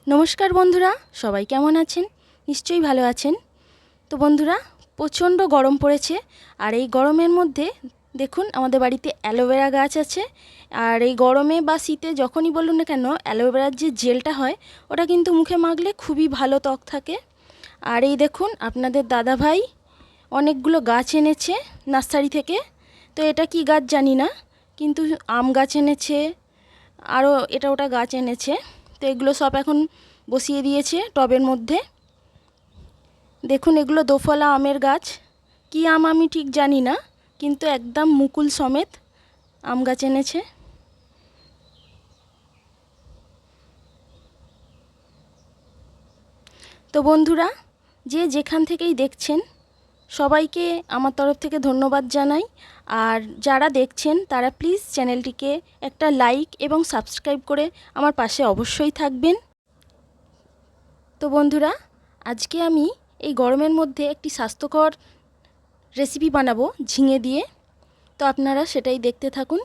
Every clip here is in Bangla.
নমস্কার বন্ধুরা, সবাই কেমন আছেন? নিশ্চয়ই ভালো আছেন। তো বন্ধুরা, প্রচণ্ড গরম পড়েছে। আর এই গরমের মধ্যে দেখুন আমাদের বাড়িতে অ্যালোভেরা গাছ আছে। আর এই গরমে বা শীতে যখনই বলুন না কেন, অ্যালোভেরার যে জেলটা হয় ওটা কিন্তু মুখে মাখলে খুবই ভালো ত্বক থাকে। আর এই দেখুন আপনাদের দাদা ভাই অনেকগুলো গাছ এনেছে নার্সারি থেকে। তো এটা কি গাছ জানি না, কিন্তু আম গাছ এনেছে, আরও এটা ওটা গাছ এনেছে। তো এগুলো সব এখন বসিয়ে দিয়েছে টবের মধ্যে। দেখুন এগুলো দোফলা আমের গাছ। কি আম আমি ঠিক জানি না, কিন্তু একদম মুকুল সমেত আম গাছ এনেছে। তো বন্ধুরা, যে যেখান থেকেই দেখছেন সবাইকে আমার তরফ থেকে ধন্যবাদ জানাই। আর যারা দেখছেন তারা প্লিজ চ্যানেলটিকে একটা লাইক এবং সাবস্ক্রাইব করে আমার পাশে অবশ্যই থাকবেন। তো বন্ধুরা, আজকে আমি এই গরমের মধ্যে একটি স্বাস্থ্যকর রেসিপি বানাবো ঝিঙে দিয়ে। তো আপনারা সেটাই দেখতে থাকুন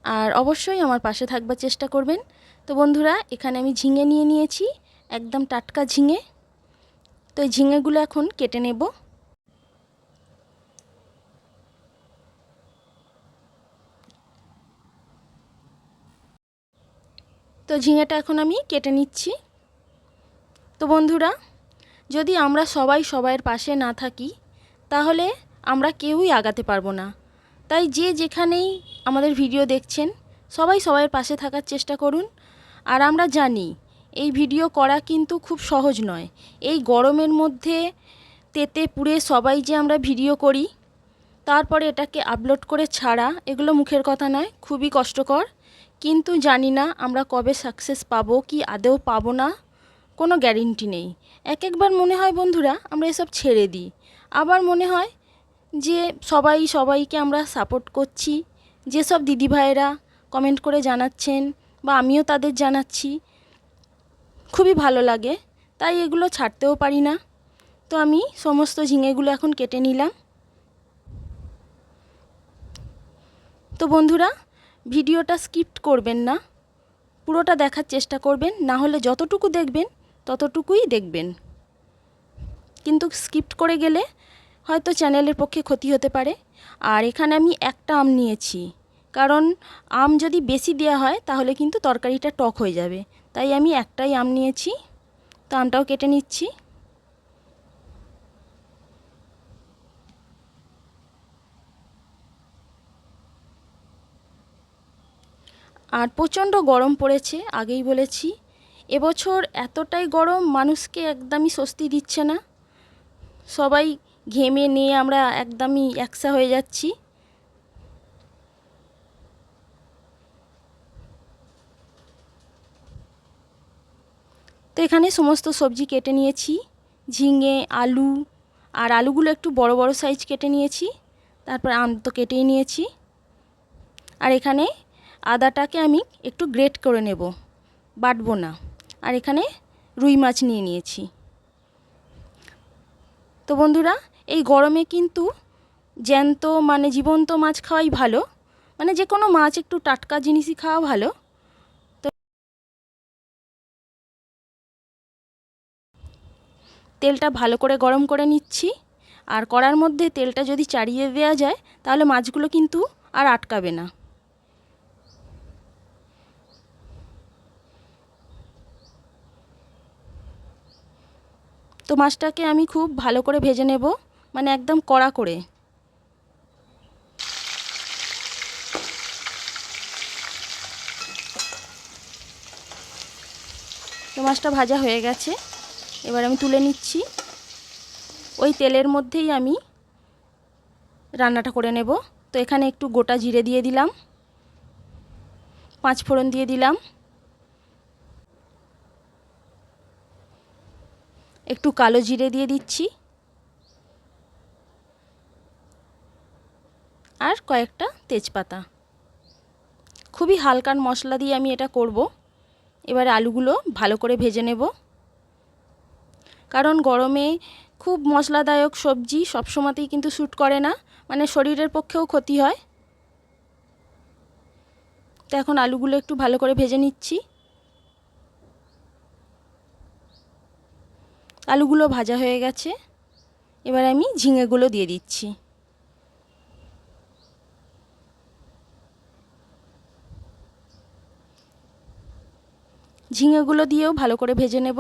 আর অবশ্যই আমার পাশে থাকবার চেষ্টা করবেন। তো বন্ধুরা, এখানে আমি ঝিঙে নিয়ে নিয়েছি, একদম টাটকা ঝিঙে। তো এই ঝিঙেগুলো এখন কেটে নেব। তো ঝিঙেটা এখন আমি কেটে নিচ্ছি। তো বন্ধুরা, যদি আমরা সবাই সবাইয়ের পাশে না থাকি তাহলে আমরা কেউই আগাতে পারবো না। তাই যে যেখানেই আমাদের ভিডিও দেখছেন সবাই সবাইয়ের পাশে থাকার চেষ্টা করুন। আর আমরা জানি এই ভিডিও করা কিন্তু খুব সহজ নয়। এই গরমের মধ্যে তেতে পুড়ে সবাই যে আমরা ভিডিও করি, তারপরে এটাকে আপলোড করে ছাড়া, এগুলো মুখের কথা নয়, খুবই কষ্টকর। কিন্তু জানি না আমরা কবে সাকসেস পাবো কি আদৌ পাবো না, কোনো গ্যারেন্টি নেই। একবার মনে হয় বন্ধুরা আমরা এসব ছেড়ে দিই, আবার মনে হয় যে সবাই সবাইকে আমরা সাপোর্ট করছি। যেসব দিদিভাইয়েরা কমেন্ট করে জানাচ্ছেন বা আমিও তাদের জানাচ্ছি, খুবই ভালো লাগে, তাই এগুলো ছাড়তেও পারি না। তো আমি সমস্ত ঝিঙেগুলো এখন কেটে নিলাম। তো বন্ধুরা, ভিডিওটা স্কিপ করবেন না, পুরোটা দেখার চেষ্টা করবেন, না হলে যতটুকু দেখবেন ততটুকুই দেখবেন। কিন্তু স্কিপ করে গেলে হয়তো চ্যানেলের পক্ষে ক্ষতি হতে পারে। আর এখানে আমি একটা আম নিয়েছি, কারণ আম যদি বেশি দেওয়া হয় তাহলে কিন্তু তরকারিটা টক হয়ে যাবে। তাই আমি একটাই আম নিয়েছি। তো আমটাও কেটে নিচ্ছি। আর প্রচণ্ড গরম পড়েছে, আগেই বলেছি। এবছর এতটাই গরম মানুষকে একদমই স্বস্তি দিচ্ছে না। সবাই ঘেমে নিয়ে আমরা একদমই একসা হয়ে যাচ্ছি। তো এখানে সমস্ত সবজি কেটে নিয়েছি, ঝিঙে, আলু, আর আলুগুলো একটু বড় বড় সাইজ কেটে নিয়েছি। তারপর আম তো কেটেই নিয়েছি। আর এখানে আদাটাকে আমি একটু গ্রেট করে নেব, বাটবো না। আর এখানে রুই মাছ নিয়ে নিয়েছি। তো বন্ধুরা, এই গরমে কিন্তু জ্যান্ত মানে জীবন্ত মাছ খাওয়াই ভালো, মানে যে কোনো মাছ একটু টাটকা জিনিসই খাওয়া ভালো। তো তেলটা ভালো করে গরম করে নিচ্ছি। আর কড়ার মধ্যে তেলটা যদি চাড়িয়ে দেওয়া যায় তাহলে মাছগুলো কিন্তু আর আটকাবে না। তো মাছটাকে আমি খুব ভালো করে ভেজে নেব, মানে একদম কড়া করে। তো মাছটা ভাজা হয়ে গেছে, এবার আমি তুলে নিচ্ছি। ওই তেলের মধ্যেই আমি রান্নাটা করে নেব। তো এখানে একটু গোটা জিরে দিয়ে দিলাম, 5 ফোড়ন দিয়ে দিলাম, একটু কালো জিরে দিয়ে দিচ্ছি, আর কয়েকটা তেজপাতা। খুবই হালকা মশলা দিয়ে আমি এটা করব। এবার আলুগুলো ভালো করে ভেজে নেব, কারণ গরমে খুব মশলাদায়ক সবজি সবসময়তেই কিন্তু স্যুট করে না, মানে শরীরের পক্ষেও ক্ষতি হয়। তো এখন আলুগুলো একটু ভালো করে ভেজে নিচ্ছি। আলুগুলো ভাজা হয়ে গেছে। এবার আমি ঝিঙেগুলো দিয়ে দিচ্ছি। ঝিঙেগুলো দিয়েও ভালো করে ভেজে নেব।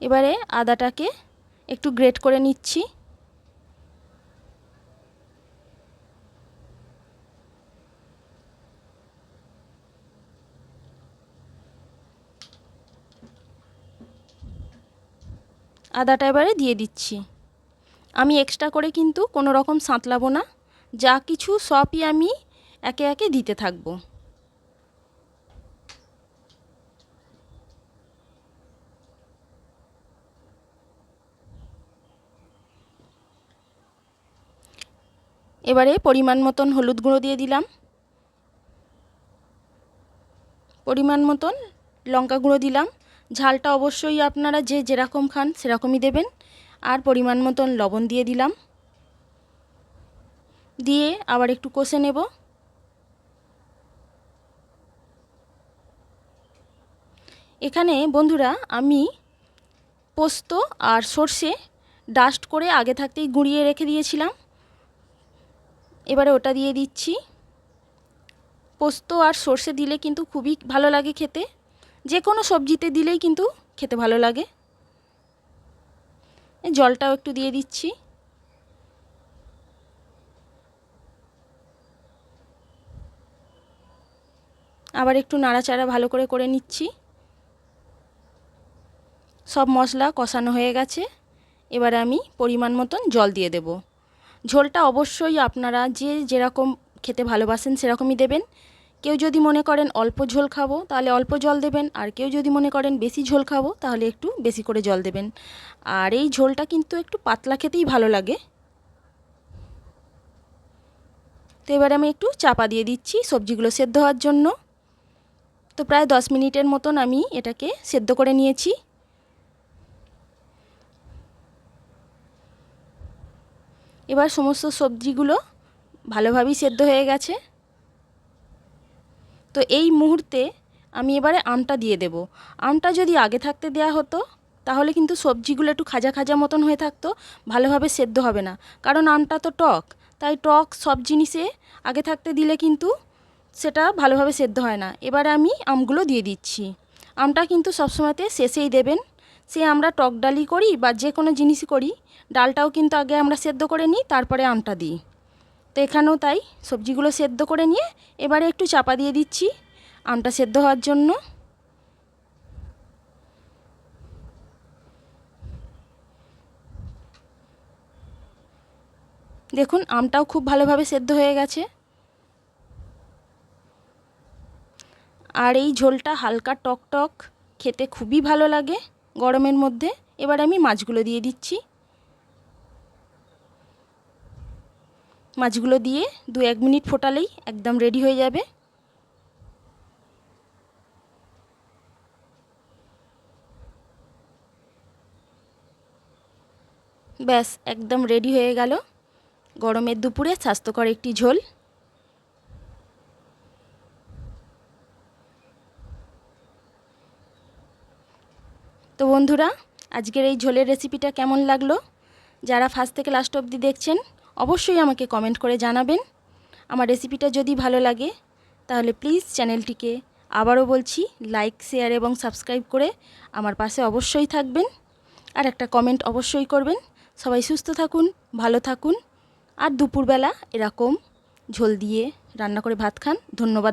এবারে আদাটাকে একটু গ্রেট করে নিচ্ছি। আদাটা এবারে দিয়ে দিচ্ছি। আমি এক্সট্রা করে কিন্তু কোনো রকম সাঁতলাবো না, যা কিছু সবই আমি একে একে দিতে থাকবো। এবারে পরিমাণ মতন হলুদ গুঁড়ো দিয়ে দিলাম, পরিমাণ মতন লঙ্কা গুঁড়ো দিলাম। ঝালটা অবশ্যই আপনারা যে যেরকম খান সেরকমই দেবেন। আর পরিমাণ মতন লবণ দিয়ে দিলাম, দিয়ে আবার একটু কষে নেব। এখানে বন্ধুরা আমি পোস্ত আর সর্ষে ডাস্ট করে আগে থাকতেই গুঁড়িয়ে রেখে দিয়েছিলাম, এবারে ওটা দিয়ে দিচ্ছি। পোস্ত আর সর্ষে দিলে কিন্তু খুবই ভালো লাগে খেতে, যে কোনো সবজিতে দিলেই কিন্তু খেতে ভালো লাগে। জলটাও একটু দিয়ে দিচ্ছি। আবার একটু নাড়াচাড়া ভালো করে নিচ্ছি। সব মশলা কষানো হয়ে গেছে। এবারে আমি পরিমাণ মতন জল দিয়ে দেব। ঝোলটা অবশ্যই আপনারা যে যেরকম খেতে ভালোবাসেন সেরকমই দেবেন। কেউ যদি মনে করেন অল্প ঝোল খাবো তাহলে অল্প জল দেবেন, আর কেউ যদি মনে করেন বেশি ঝোল খাবো তাহলে একটু বেশি করে জল দেবেন। আর এই ঝোলটা কিন্তু একটু পাতলা খেতেই ভালো লাগে। তো এবারে আমি একটু চাপা দিয়ে দিচ্ছি সবজিগুলো সেদ্ধ হওয়ার জন্য। তো প্রায় 10 মিনিটের মতন আমি এটাকে সেদ্ধ করে নিয়েছি। এবার সমস্ত সবজিগুলো ভালোভাবেই সেদ্ধ হয়ে গেছে। তো এই মুহূর্তে আমি এবারে আমটা দিয়ে দেব। আমটা যদি আগে থাকতে দেয়া হতো তাহলে কিন্তু সবজিগুলো একটু খাজা খাজা মতন হয়ে থাকতো, ভালোভাবে সেদ্ধ হবে না। কারণ আমটা তো টক, তাই টক সব জিনিসে আগে থাকতে দিলে কিন্তু সেটা ভালোভাবে সেদ্ধ হয় না। এবারে আমি আমগুলো দিয়ে দিচ্ছি। আমটা কিন্তু সবসময়তে শেষেই দেবেন। সে আমরা টক ডালই করি বা যে কোনো জিনিসই করি, ডালটাও কিন্তু আগে আমরা সেদ্ধ করে নিই, তারপরে আমটা দিই। তো এখানেও তাই, সবজিগুলো সেদ্ধ করে নিয়ে এবারে একটু চাপা দিয়ে দিচ্ছি আমটা সেদ্ধ হওয়ার জন্য। দেখুন আমটাও খুব ভালোভাবে সেদ্ধ হয়ে গেছে। আর এই ঝোলটা হালকা টক টক, খেতে খুবই ভালো লাগে গরমের মধ্যে। এবার আমি মাছগুলো দিয়ে দিচ্ছি। মাছগুলো দিয়ে 2-1 মিনিট ফোটালেই একদম রেডি হয়ে যাবে। ব্যাস একদম রেডি হয়ে গেল গরমের দুপুরে স্বাস্থ্যকর একটি ঝোল। তো বন্ধুরা, আজকের এই ঝোলের রেসিপিটা কেমন লাগলো? যারা ফার্স্ট থেকে লাস্ট অবধি দেখছেন অবশ্যই আমাকে কমেন্ট করে জানাবেন। আমার রেসিপিটা যদি ভালো লাগে তাহলে প্লিজ চ্যানেলটিকে আবারও বলছি লাইক, শেয়ার এবং সাবস্ক্রাইব করে আমার পাশে অবশ্যই থাকবেন। আর একটা কমেন্ট অবশ্যই করবেন। সবাই সুস্থ থাকুন, ভালো থাকুন, আর দুপুরবেলা এরকম ঝোল দিয়ে রান্না করে ভাত খান। ধন্যবাদ।